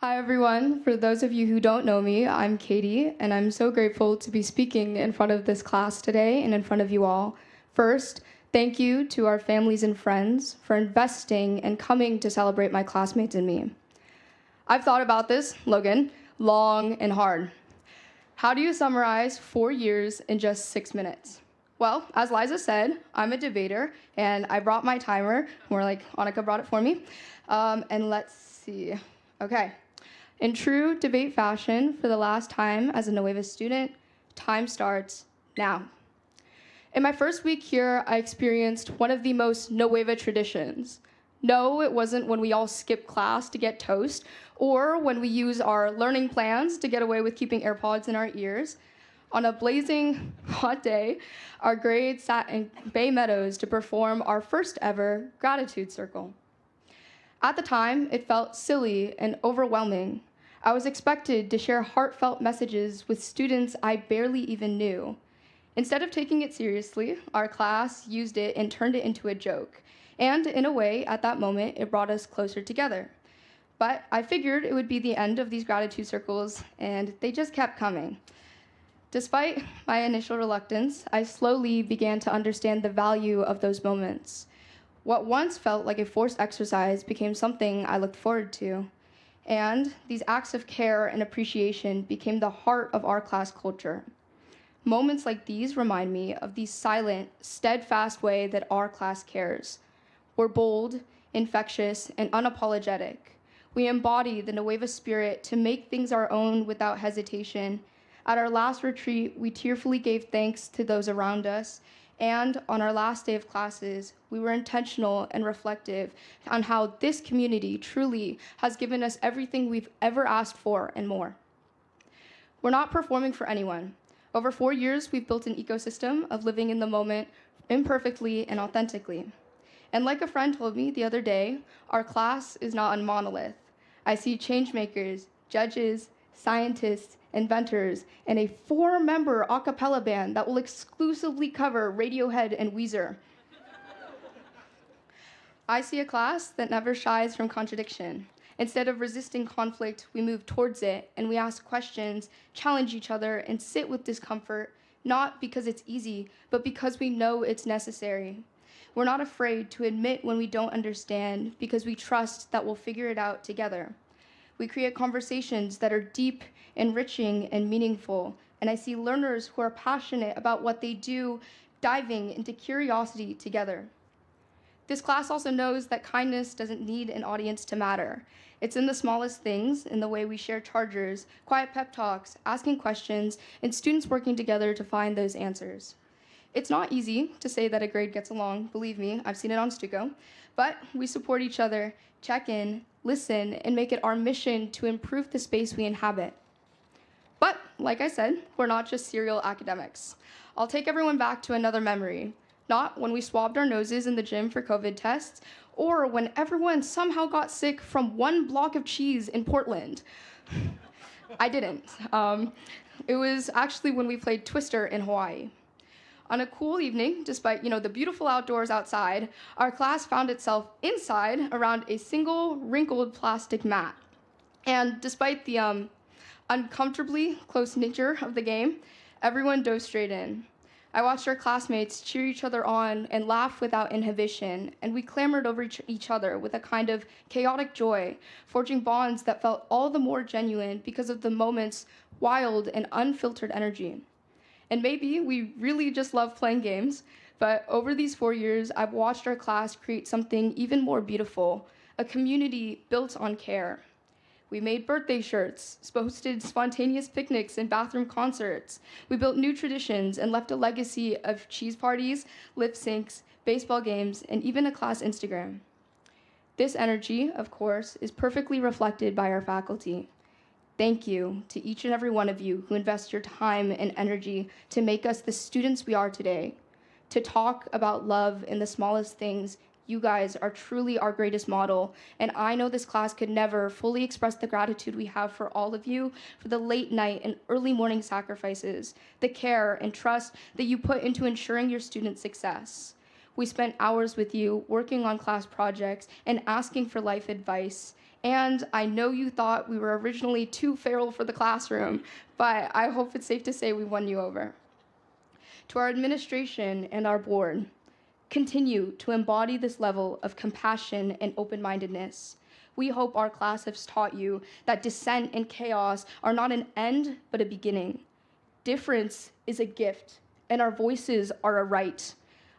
Hi, everyone. For those of you who don't know me, I'm Kayte, and I'm so grateful to be speaking in front of this class today and in front of you all. First, thank you to our families and friends for investing and coming to celebrate my classmates and me. I've thought about this, Logan, long and hard. How do you summarize 4 years in just 6 minutes? Well, as Liza said, I'm a debater, and I brought my timer. More like Annika brought it for me. And let's see. Okay. In true debate fashion, for the last time as a Nueva student, time starts now. In my first week here, I experienced one of the most Nueva traditions. No, it wasn't when we all skip class to get toast, or when we use our learning plans to get away with keeping AirPods in our ears. On a blazing hot day, our grade sat in Bay Meadows to perform our first ever gratitude circle. At the time, it felt silly and overwhelming. I was expected to share heartfelt messages with students I barely even knew. Instead of taking it seriously, our class used it and turned it into a joke. And in a way, at that moment, it brought us closer together. But I figured it would be the end of these gratitude circles, and they just kept coming. Despite my initial reluctance, I slowly began to understand the value of those moments. What once felt like a forced exercise became something I looked forward to. And these acts of care and appreciation became the heart of our class culture. Moments like these remind me of the silent, steadfast way that our class cares. We're bold, infectious, and unapologetic. We embody the Nueva spirit to make things our own without hesitation. At our last retreat, we tearfully gave thanks to those around us. And on our last day of classes, we were intentional and reflective on how this community truly has given us everything we've ever asked for and more. We're not performing for anyone. Over 4 years, we've built an ecosystem of living in the moment imperfectly and authentically. And like a friend told me the other day, our class is not a monolith. I see changemakers, judges, scientists, inventors, and a 4-member a cappella band that will exclusively cover Radiohead and Weezer. I see a class that never shies from contradiction. Instead of resisting conflict, we move towards it, and we ask questions, challenge each other, and sit with discomfort, not because it's easy, but because we know it's necessary. We're not afraid to admit when we don't understand because we trust that we'll figure it out together. We create conversations that are deep, enriching, and meaningful, and I see learners who are passionate about what they do diving into curiosity together. This class also knows that kindness doesn't need an audience to matter. It's in the smallest things, in the way we share chargers, quiet pep talks, asking questions, and students working together to find those answers. It's not easy to say that a grade gets along, believe me, I've seen it on Stuco, but we support each other, check in, listen, and make it our mission to improve the space we inhabit. But, like I said, we're not just serial academics. I'll take everyone back to another memory. Not when we swabbed our noses in the gym for COVID tests, or when everyone somehow got sick from one block of cheese in Portland. I didn't. It was actually when we played Twister in Hawaii. On a cool evening, despite the beautiful outdoors outside, our class found itself inside around a single wrinkled plastic mat. And despite the uncomfortably close nature of the game, everyone dove straight in. I watched our classmates cheer each other on and laugh without inhibition, and we clamored over each other with a kind of chaotic joy, forging bonds that felt all the more genuine because of the moment's wild and unfiltered energy. And maybe we really just love playing games, but over these 4 years, I've watched our class create something even more beautiful, a community built on care. We made birthday shirts, hosted spontaneous picnics and bathroom concerts. We built new traditions and left a legacy of cheese parties, lip syncs, baseball games, and even a class Instagram. This energy, of course, is perfectly reflected by our faculty. Thank you to each and every one of you who invest your time and energy to make us the students we are today. To talk about love in the smallest things, you guys are truly our greatest model, and I know this class could never fully express the gratitude we have for all of you, for the late night and early morning sacrifices, the care and trust that you put into ensuring your students' success. We spent hours with you working on class projects and asking for life advice, And I know you thought we were originally too feral for the classroom, but I hope it's safe to say we won you over. To our administration and our board, continue to embody this level of compassion and open-mindedness. We hope our class has taught you that dissent and chaos are not an end, but a beginning. Difference is a gift, and our voices are a right.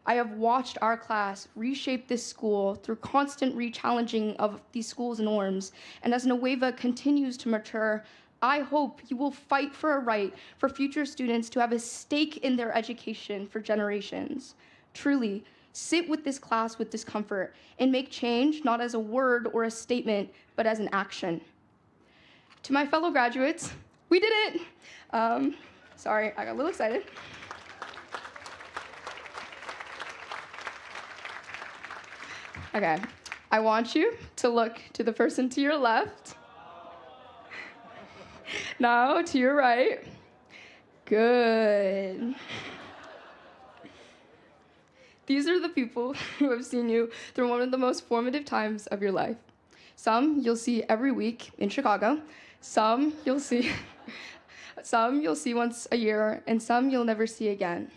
I have watched our class reshape this school through constant re-challenging of these schools' norms, and as Nueva continues to mature, I hope you will fight for a right for future students to have a stake in their education for generations. Truly, sit with this class with discomfort and make change not as a word or a statement, but as an action. To my fellow graduates, we did it! Sorry, I got a little excited. Okay, I want you to look to the person to your left. Now to your right. Good. These are the people who have seen you through one of the most formative times of your life. Some you'll see every week in Chicago. Some you'll see once a year, and some you'll never see again.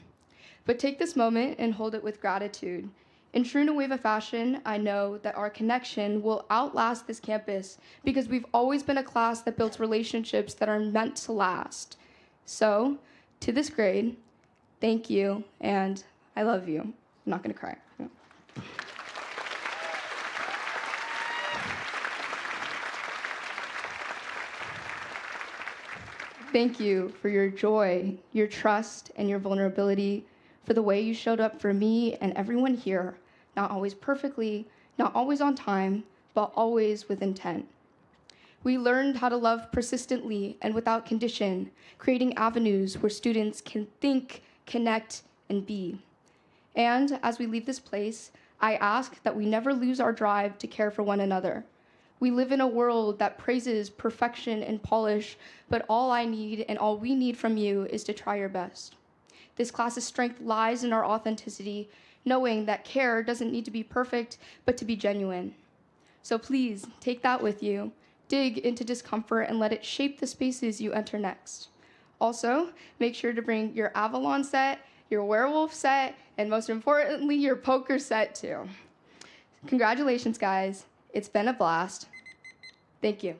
But take this moment and hold it with gratitude. In true Nueva fashion, I know that our connection will outlast this campus because we've always been a class that builds relationships that are meant to last. So, to this grade, thank you, and I love you. I'm not gonna cry. No. Thank you for your joy, your trust, and your vulnerability, for the way you showed up for me and everyone here, not always perfectly, not always on time, but always with intent. We learned how to love persistently and without condition, creating avenues where students can think, connect, and be. And as we leave this place, I ask that we never lose our drive to care for one another. We live in a world that praises perfection and polish, but all I need and all we need from you is to try your best. This class's strength lies in our authenticity, knowing that care doesn't need to be perfect, but to be genuine. So please take that with you, dig into discomfort, and let it shape the spaces you enter next. Also, make sure to bring your Avalon set, your werewolf set, and most importantly, your poker set too. Congratulations, guys. It's been a blast. Thank you.